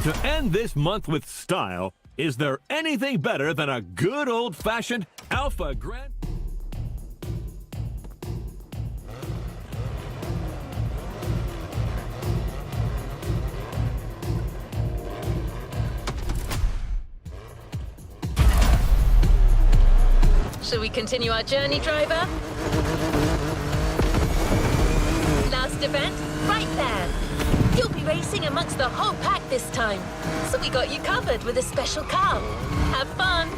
To end this month with style, is there anything better than a good old-fashioned Alpha Grand? Shall we continue our journey, driver? Last event, right there. You'll be racing amongst the whole pack this time. So we got you covered with a special car. Have fun!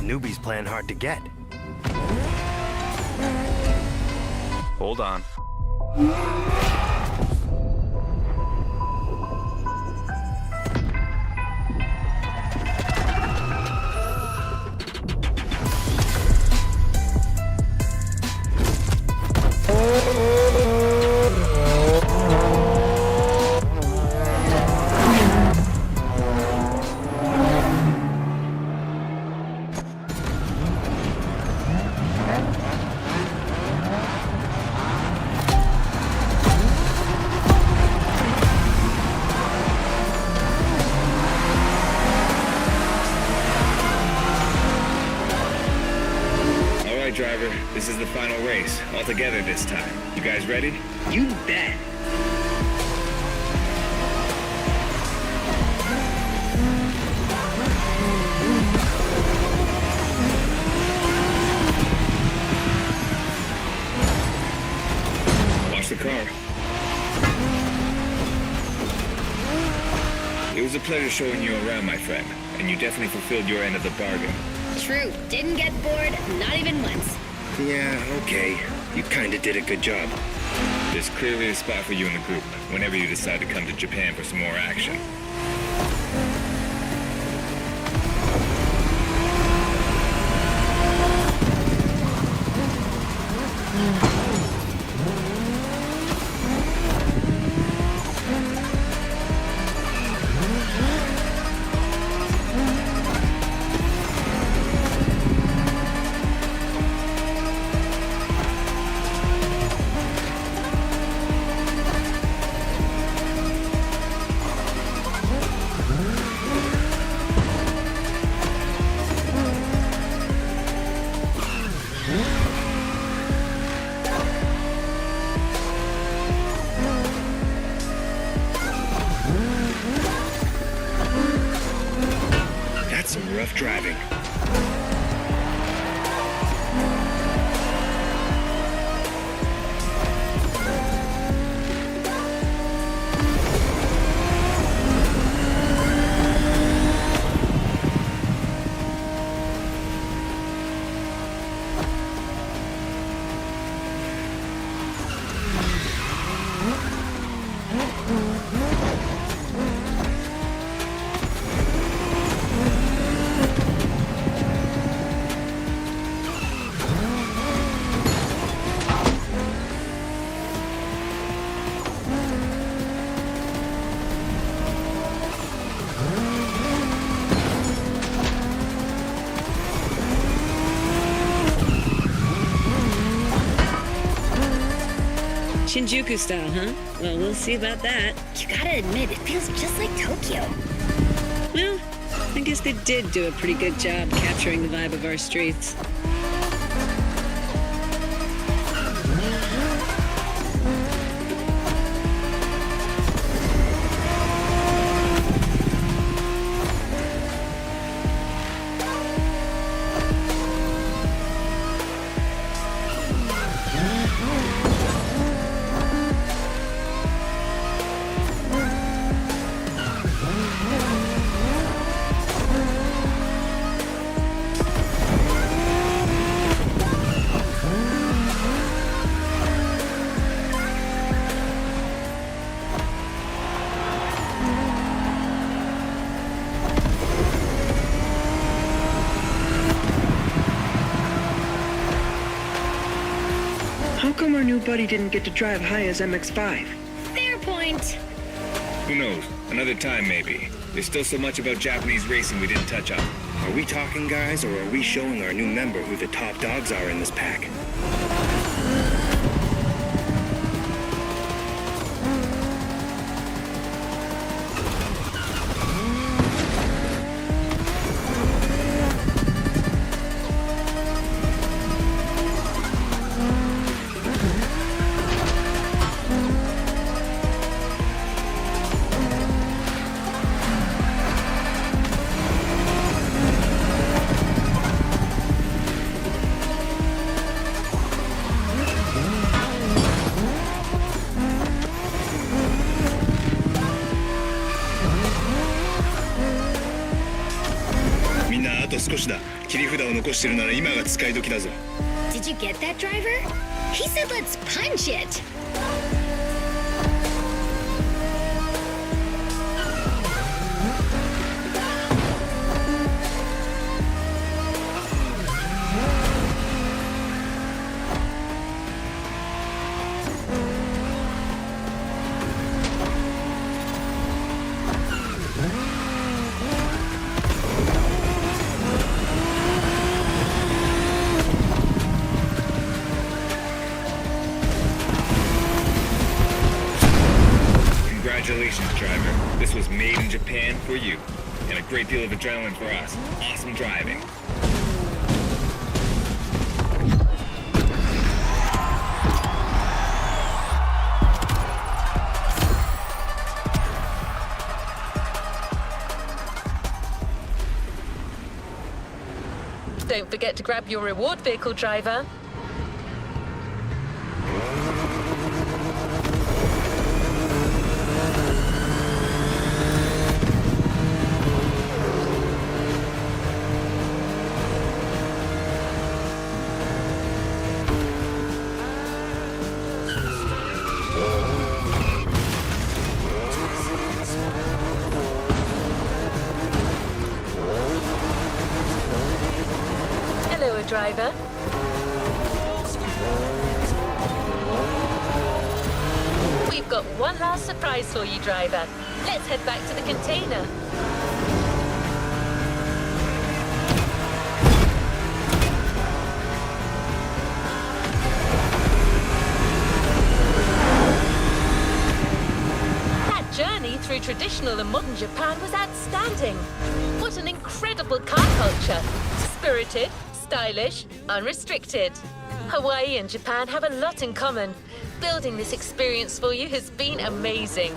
Newbies playing hard to get. Hold on. Driver, this is the final race, all together this time. You guys ready? You bet! Watch the car. It was a pleasure showing you around, my friend, and you definitely fulfilled your end of the bargain. True. Didn't get bored, not even once. Yeah, okay. You kinda did a good job. There's clearly a spot for you in the group, whenever you decide to come to Japan for some more action. Shinjuku style, huh? Well, we'll see about that. You gotta admit, it feels just like Tokyo. Well, I guess they did do a pretty good job capturing the vibe of our streets. How come our new buddy didn't get to drive high as MX-5? Fair point. Who knows? Another time, maybe. There's still so much about Japanese racing we didn't touch on. Are we talking, guys, or are we showing our new member who the top dogs are in this pack? Did you get that, driver? He said let's punch it. Congratulations, driver. This was made in Japan for you. And a great deal of adrenaline for us. Awesome driving. Don't forget to grab your reward vehicle, driver. Hello, driver. We've got one last surprise for you, driver. Let's head back to the container. That journey through traditional and modern Japan was outstanding. What an incredible car culture. Spirited, stylish, unrestricted. Hawaii and Japan have a lot in common. Building this experience for you has been amazing.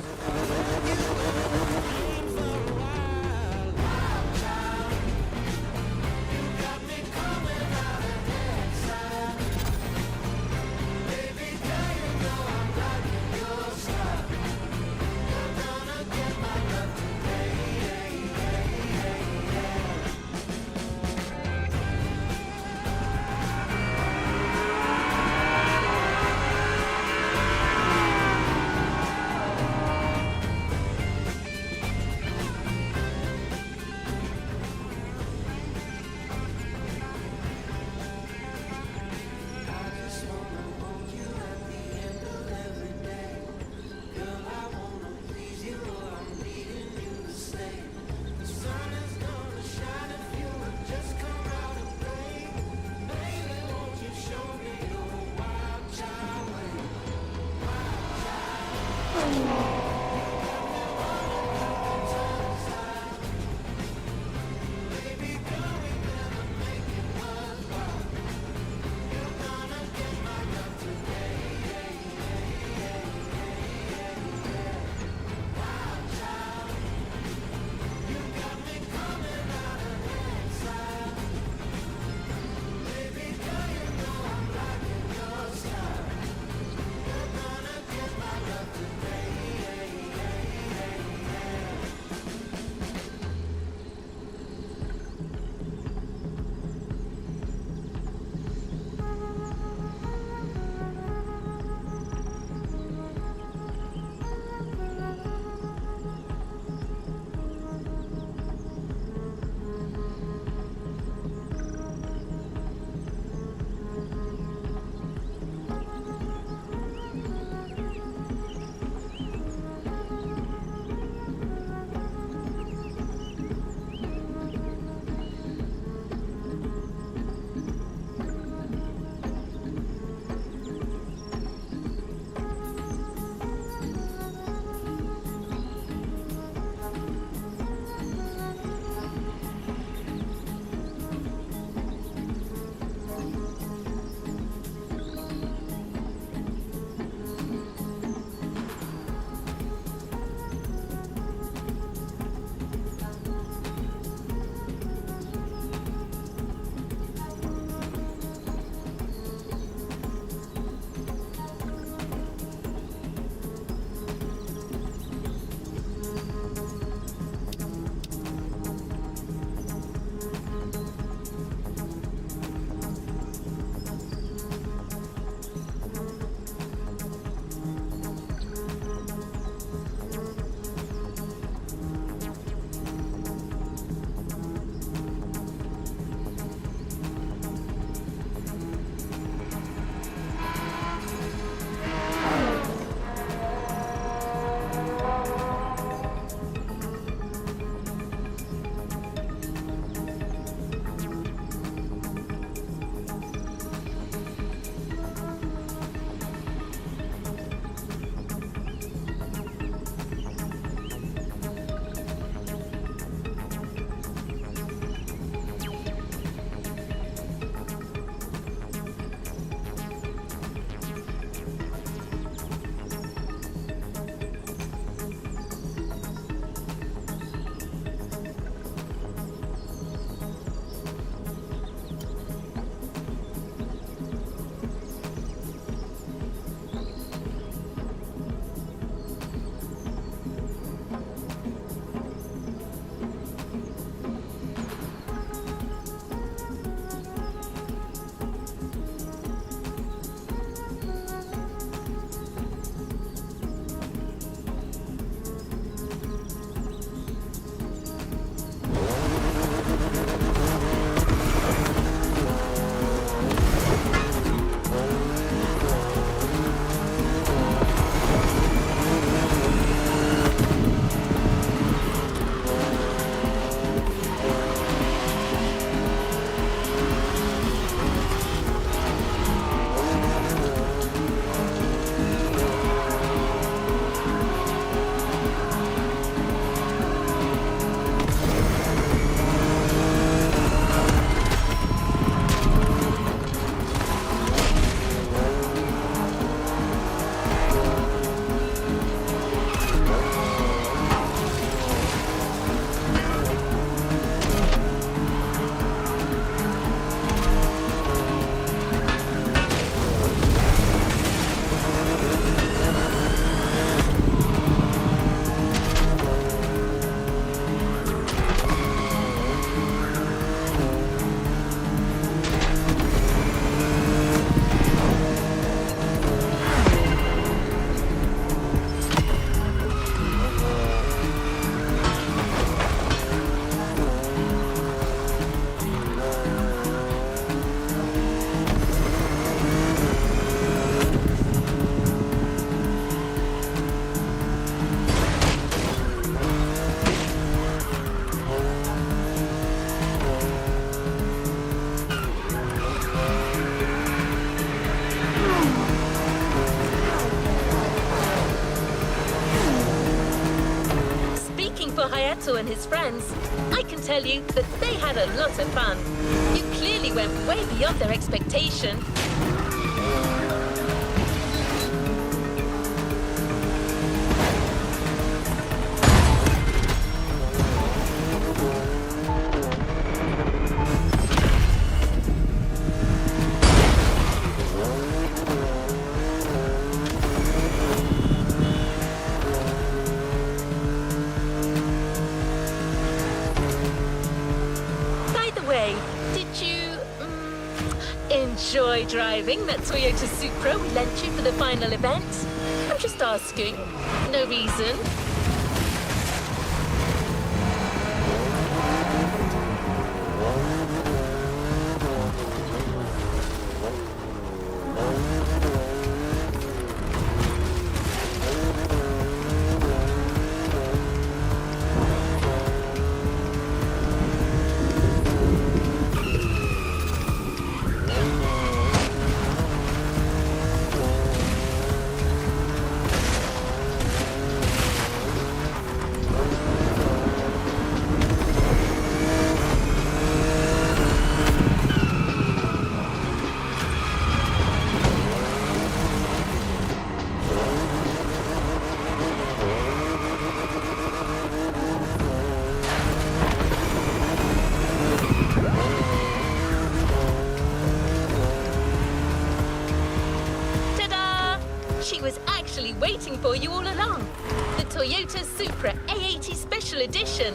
Roberto and his friends, I can tell you that they had a lot of fun. You clearly went way beyond their expectation. Enjoy driving that Toyota Supra we lent you for the final event? I'm just asking. No reason. She was actually waiting for you all along. The Toyota Supra A80 Special Edition.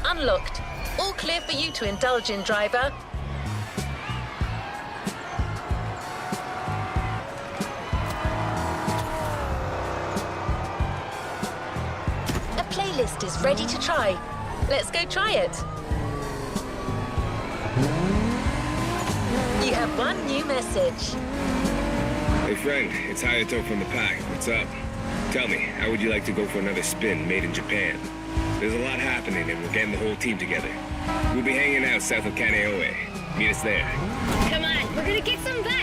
Unlocked. All clear for you to indulge in, driver. A playlist is ready to try. Let's go try it. You have one new message. Hey friend, it's Hayato from the pack. What's up? Tell me, how would you like to go for another spin made in Japan? There's a lot happening and we're getting the whole team together. We'll be hanging out south of Kaneohe. Meet us there. Come on, we're gonna kick some butt.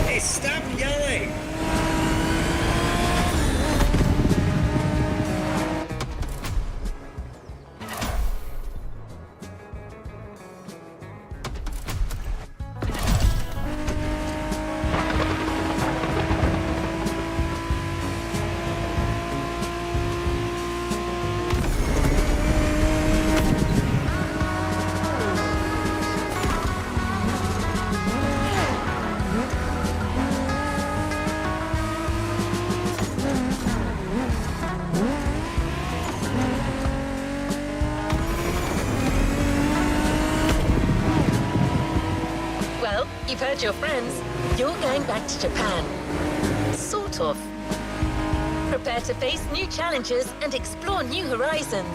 Hey, stop yelling! You've heard your friends. You're going back to Japan. Sort of. Prepare to face new challenges and explore new horizons.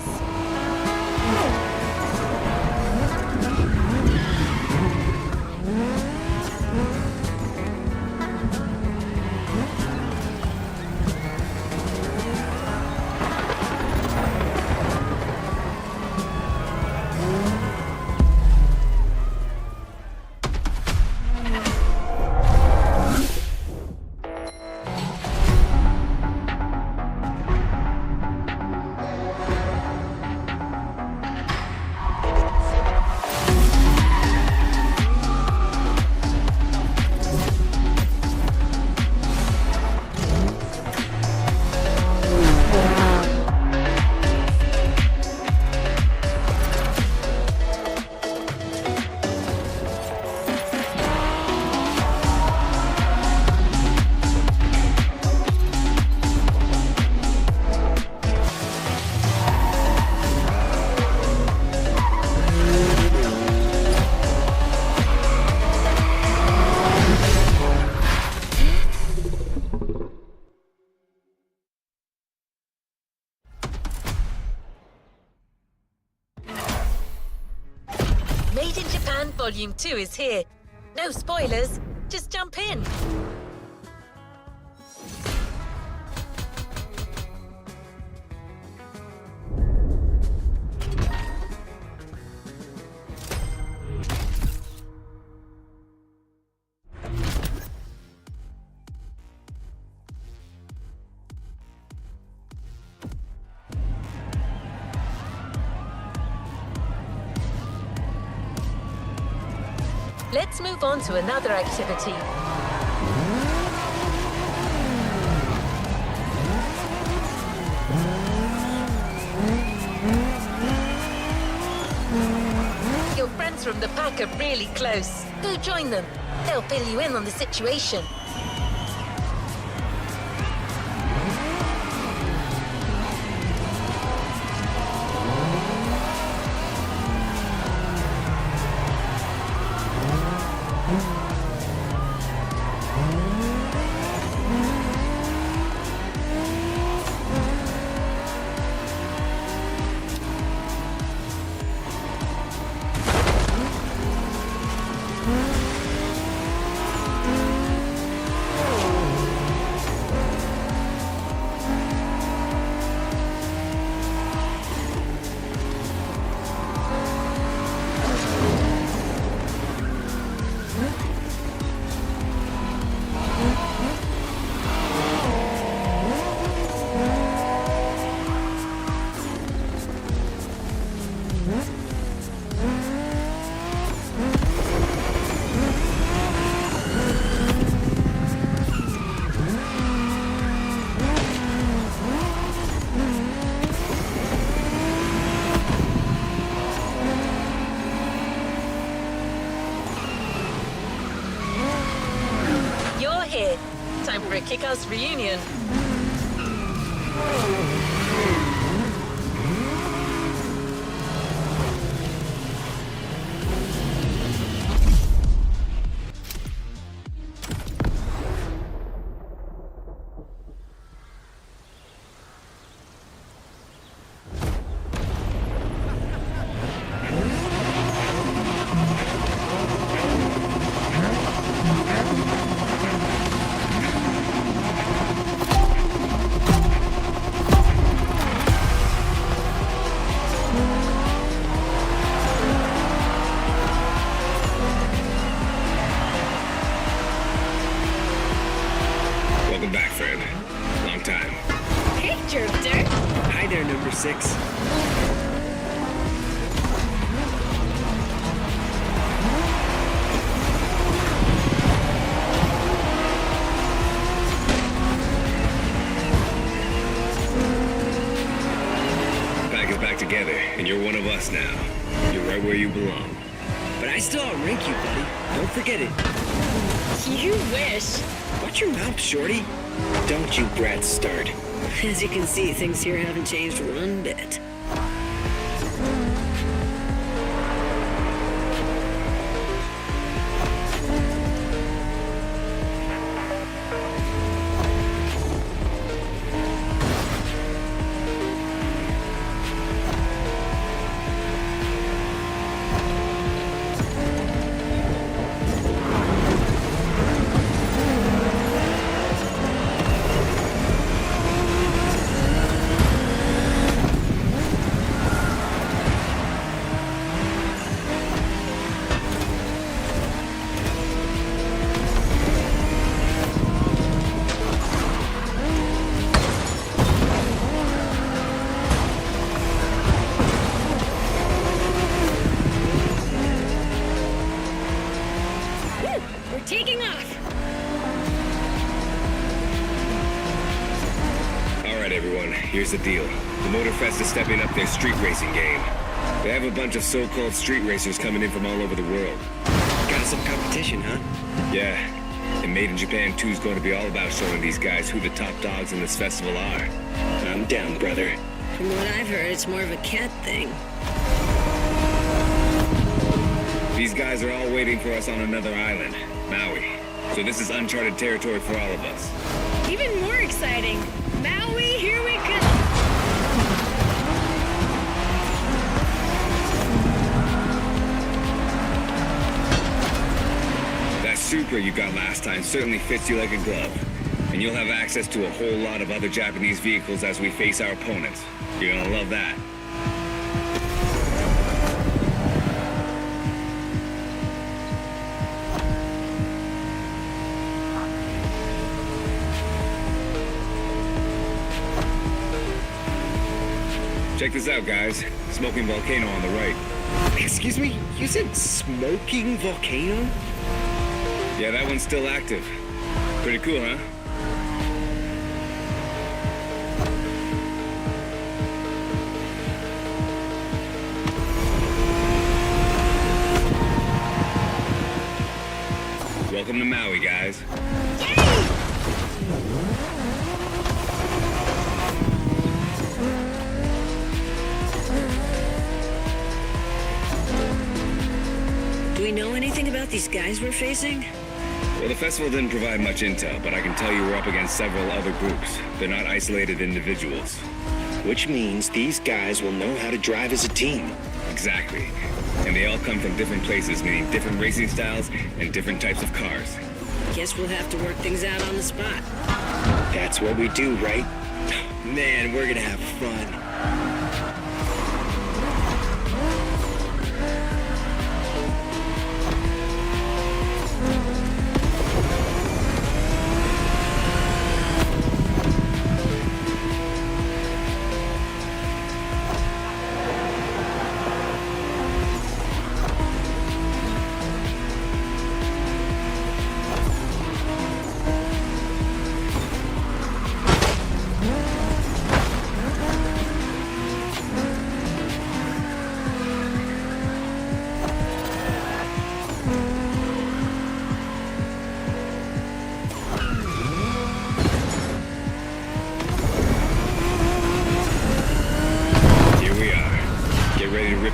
Volume 2 is here. No spoilers, just jump in. Let's move on to another activity. Your friends from the pack are really close. Go join them. They'll fill you in on the situation. Time for a kick-ass reunion. Welcome back, friend. Long time. Hey, Drifter. Hi there, number 6. Pack is back together, and you're one of us now. You're right where you belong. But I still outrank you, buddy. Don't forget it. You wish. Watch your mouth, shorty. Don't you brats start. As you can see, things here haven't changed one bit. Taking off! Alright, everyone, here's the deal. The Motorfest is stepping up their street racing game. They have a bunch of so-called street racers coming in from all over the world. Got some competition, huh? Yeah, and Made in Japan 2 is going to be all about showing these guys who the top dogs in this festival are. I'm down, brother. From what I've heard, it's more of a cat thing. These guys are all waiting for us on another island, Maui. So this is uncharted territory for all of us. Even more exciting. Maui, here we come! Supra you got last time certainly fits you like a glove. And you'll have access to a whole lot of other Japanese vehicles as we face our opponents. You're gonna love that. Check this out, guys. Smoking volcano on the right. Excuse me? You said smoking volcano? Yeah, that one's still active. Pretty cool, huh? Welcome to Maui, guys. Do we know anything about these guys we're facing? Well, the festival didn't provide much intel, but I can tell you we're up against several other groups. They're not isolated individuals. Which means these guys will know how to drive as a team. Exactly. And they all come from different places, meaning different racing styles and different types of cars. Guess we'll have to work things out on the spot. That's what we do, right? Man, we're gonna have fun.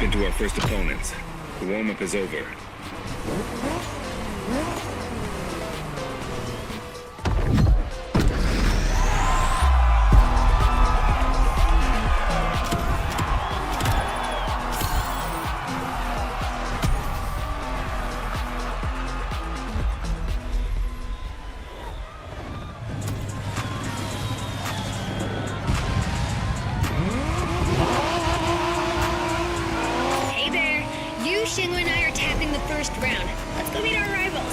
Into our first opponents. The warm-up is over. Shingo and I are tapping the first round. Let's go meet our rivals.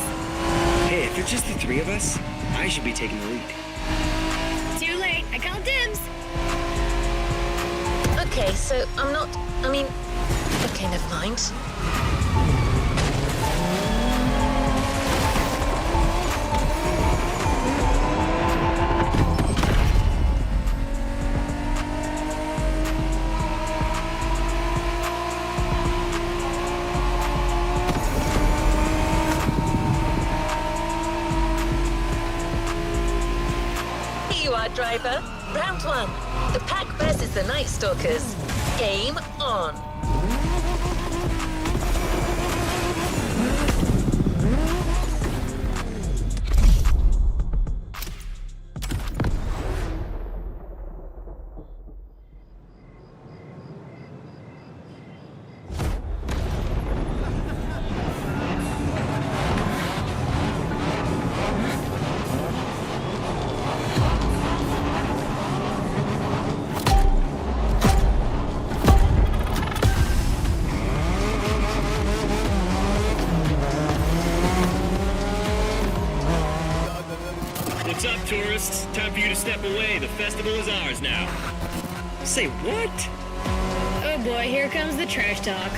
Hey, if it's just the three of us, I should be taking the lead. Too late. I called dibs. Okay, so okay, never mind. Driver, round one. The pack versus the Night Stalkers. Game on. What's up, tourists? Time for you to step away. The festival is ours now. Say what? Oh boy, here comes the trash talk.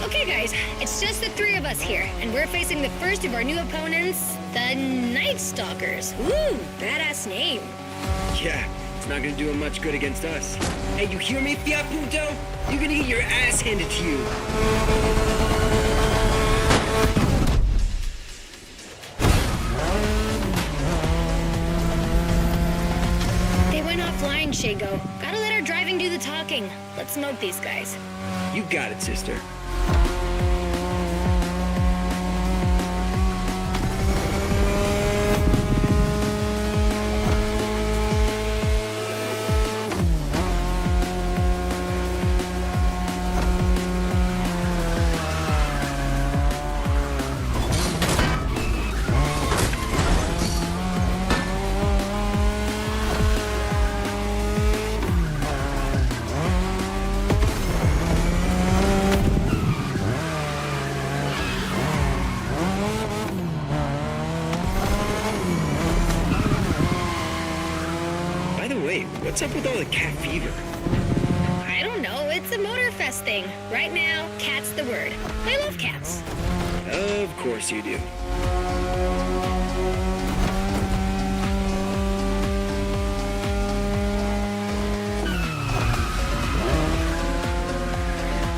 Okay guys, it's just the three of us here, and we're facing the first of our new opponents, the Night Stalkers. Woo, badass name. Yeah, it's not gonna do him much good against us. Hey, you hear me, Fiat Punto? You're gonna get your ass handed to you. Offline, Shago. Gotta let our driving do the talking. Let's smoke these guys. You got it, sister. What's up with all the cat fever? I don't know, it's a Motorfest thing. Right now, cat's the word. I love cats. Of course you do.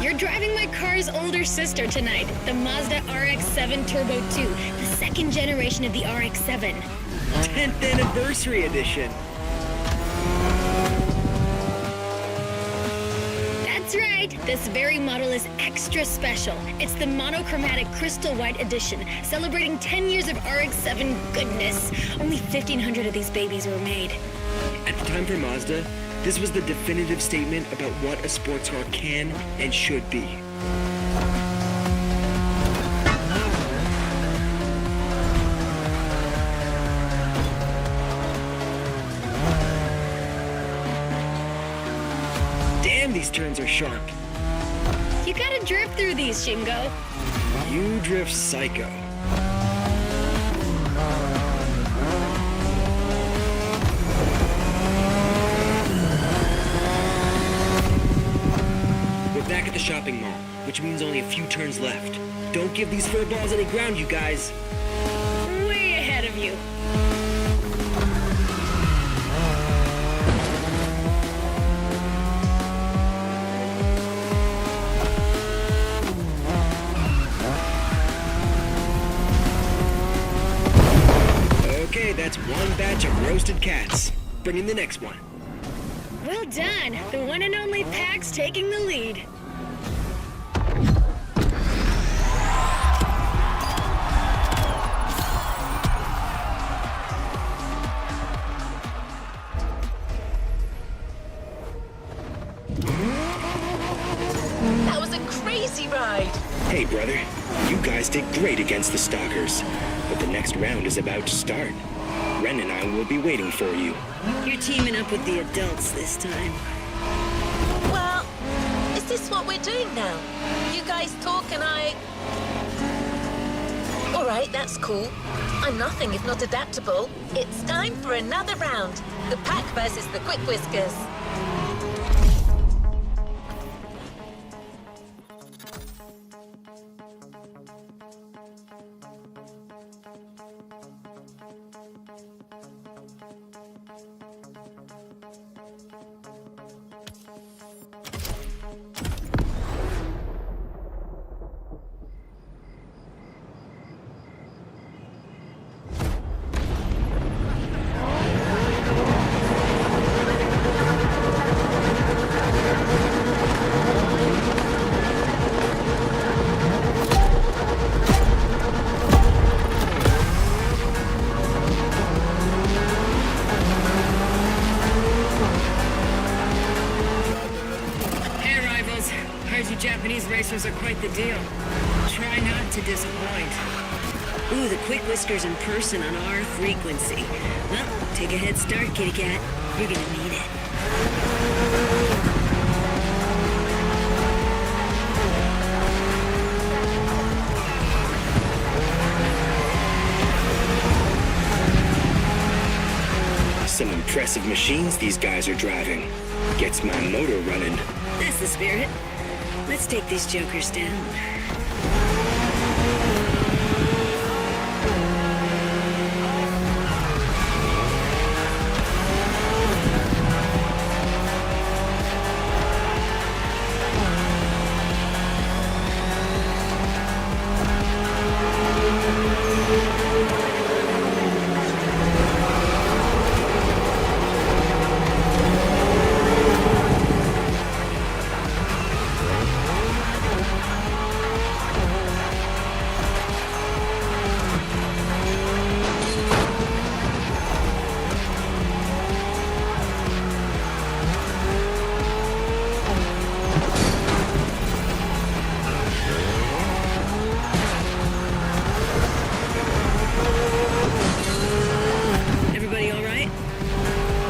You're driving my car's older sister tonight, the Mazda RX-7 Turbo 2, the second generation of the RX-7. 10th anniversary edition. That's right, this very model is extra special. It's the monochromatic crystal white edition, celebrating 10 years of RX-7 goodness. Only 1,500 of these babies were made. At the time for Mazda, this was the definitive statement about what a sports car can and should be. Damn, these turns are sharp. You gotta drift through these, Shingo. You drift psycho. We're back at the shopping mall, which means only a few turns left. Don't give these four balls any ground, you guys. Way ahead of you. Okay, that's one batch of roasted cats. Bring in the next one. Well done. The one and only Pax taking the lead. That was a crazy ride. Hey, brother. You guys did great against the stalkers. But the next round is about to start. Ren and I will be waiting for you. You're teaming up with the adults this time. Well, is this what we're doing now? You guys talk and I... All right, that's cool. I'm nothing if not adaptable. It's time for another round. The pack versus the quick whiskers. Japanese racers are quite the deal. Try not to disappoint. Ooh, the quick whiskers in person on our frequency. Well, take a head start, kitty cat. You're gonna need it. Some impressive machines these guys are driving. Gets my motor running. That's the spirit. Let's take these jokers down.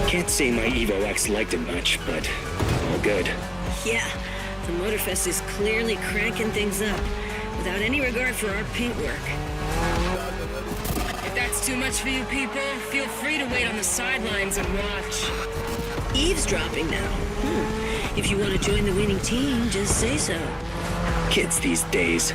Can't say my Evo X liked it much, but all good. Yeah, the Motorfest is clearly cranking things up, without any regard for our paint work. If that's too much for you people, feel free to wait on the sidelines and watch. Eavesdropping now. If you want to join the winning team, just say so. Kids these days.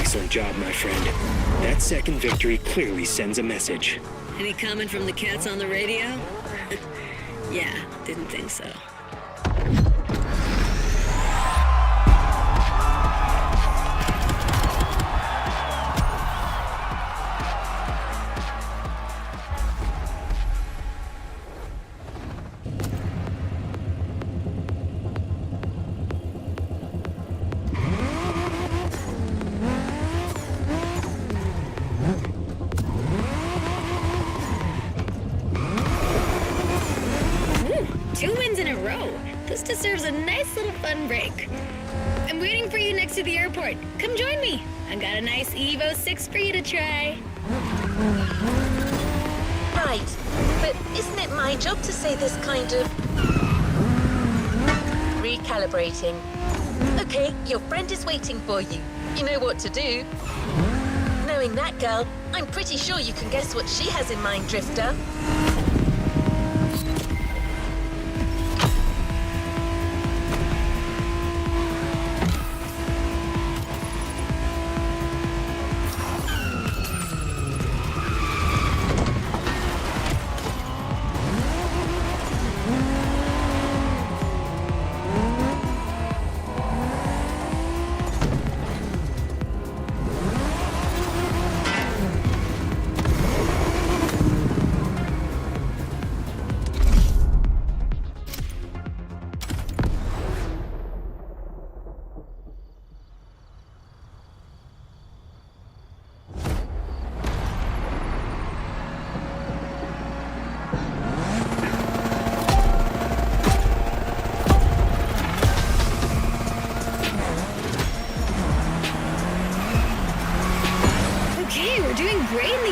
Excellent job, my friend. That second victory clearly sends a message. Any comment from the cats on the radio? Yeah, didn't think so. Two wins in a row. This deserves a nice little fun break. I'm waiting for you next to the airport. Come join me. I've got a nice Evo 6 for you to try. Right, but isn't it my job to say this kind of... recalibrating? Okay, your friend is waiting for you. You know what to do. Knowing that girl, I'm pretty sure you can guess what she has in mind, Drifter.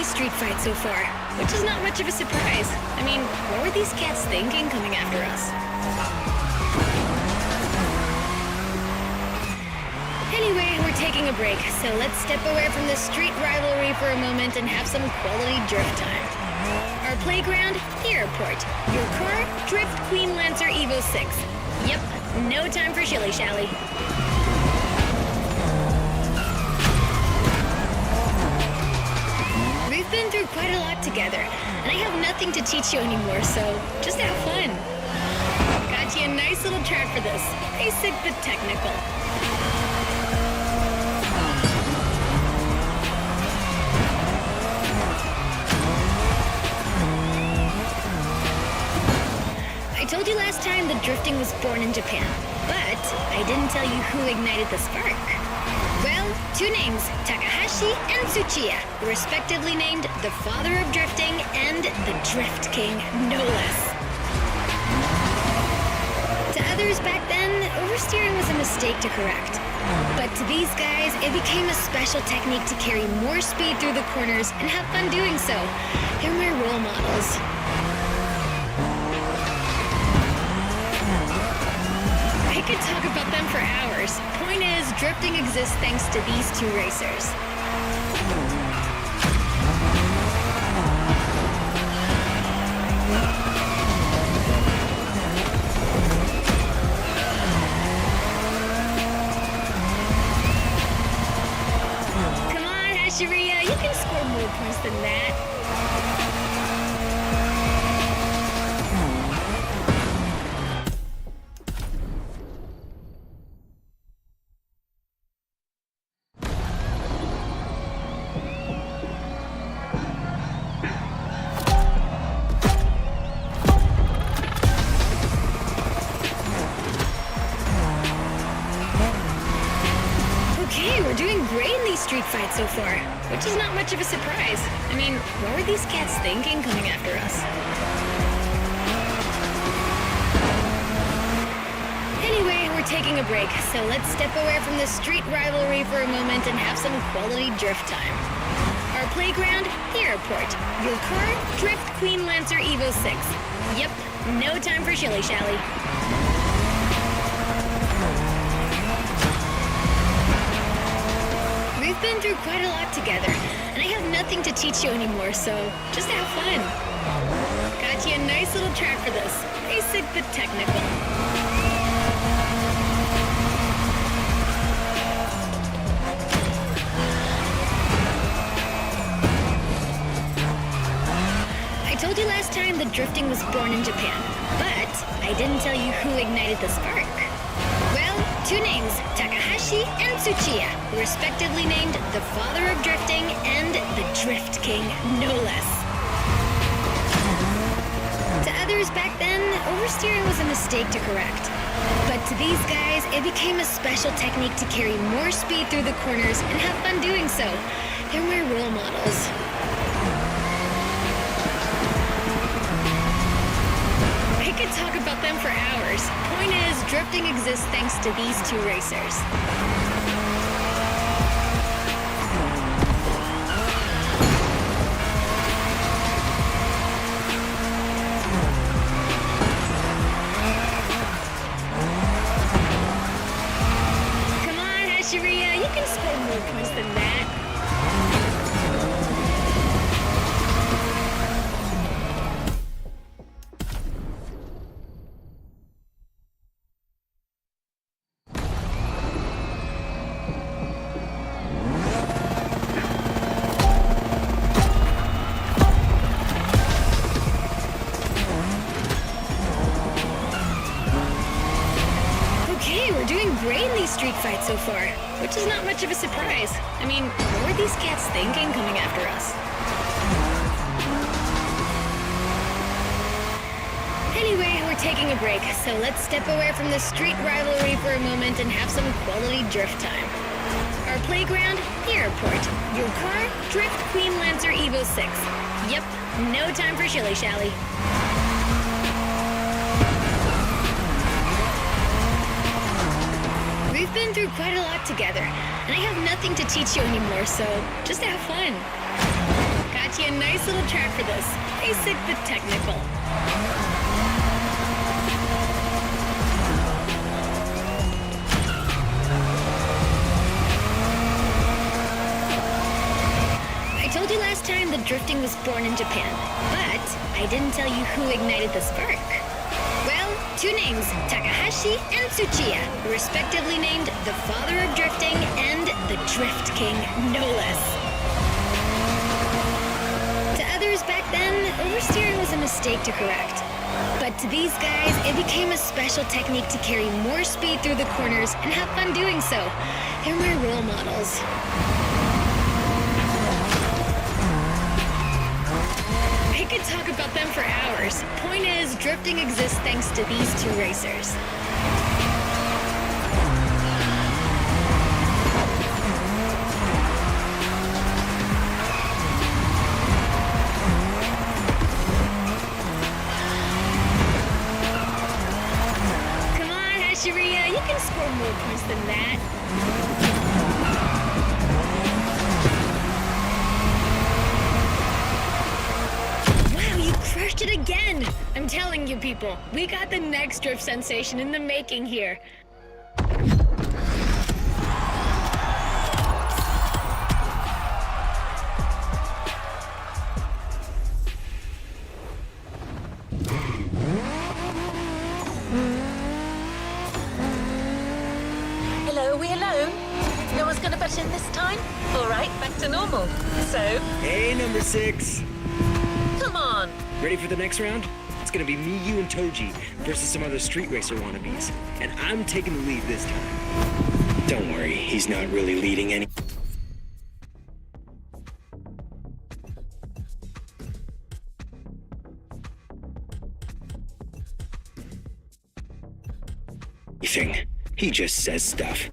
Street fight so far, which is not much of a surprise. I mean, what were these cats thinking coming after us? Anyway, we're taking a break, so let's step away from the street rivalry for a moment and have some quality drift time. Our playground, the airport. Your car, Drift Queen Lancer Evo 6. Yep, no time for shilly-shally. We've been through quite a lot together, and I have nothing to teach you anymore, so just have fun. Got you a nice little track for this. Basic but technical. I told you last time that drifting was born in Japan, but I didn't tell you who ignited the spark. Well, two names, Takahashi and Tsuchiya, respectively named the Father of Drifting and the Drift King, no less. To others back then, oversteering was a mistake to correct. But to these guys, it became a special technique to carry more speed through the corners and have fun doing so. They're my role models. I could talk about them for hours. Point is, drifting exists thanks to these two racers. Sharia, you can score more points than that. Okay, we're doing great in these street fights so far, which is not much of a surprise. I mean, what were these cats thinking coming after us? Anyway, we're taking a break, so let's step away from the street rivalry for a moment and have some quality drift time. Our playground, the airport. Your car, Drift Queen Lancer Evo 6. Yep, no time for shilly-shally. We've been through quite a lot together, and I have nothing to teach you anymore, so just have fun. Got you a nice little track for this. Basic but technical. I told you last time that drifting was born in Japan, but I didn't tell you who ignited the spark. Well, two names, Takahashi and Tsuchiya, respectively named the Father of Drifting and the Drift King, no less. To others back then, oversteering was a mistake to correct. But to these guys, it became a special technique to carry more speed through the corners and have fun doing so. They're my role models. I could talk about them for hours. Point is, drifting exists thanks to these two racers. Come on, Hashiria, you can score more points than that. Street fight so far, which is not much of a surprise. I mean, what were these cats thinking coming after us? Anyway, we're taking a break, so let's step away from the street rivalry for a moment and have some quality drift time. Our playground, the airport. Your car, Drift Queen Lancer Evo 6. Yep, no time for shilly-shally. We've been through quite a lot together, and I have nothing to teach you anymore, so just have fun. Got you a nice little track for this. Basic but technical. I told you last time that drifting was born in Japan, but I didn't tell you who ignited the spark. Well, two names, Takahashi and Tsuchiya, respectively named the Father of Drifting and the Drift King, no less. To others back then, oversteering was a mistake to correct. But to these guys, it became a special technique to carry more speed through the corners and have fun doing so. They're my role models. I could talk about them for hours. Point is, drifting exists thanks to these two racers. telling you people, we got the next drift sensation in the making here. Hello, are we alone? No one's gonna butt in this time? All right, back to normal. So, Hey, number 6. come on. Ready for the next round? It's gonna be me, you, and Toji versus some other street racer wannabes. And I'm taking the lead this time. Don't worry, he's not really leading any. Anything. He just says stuff.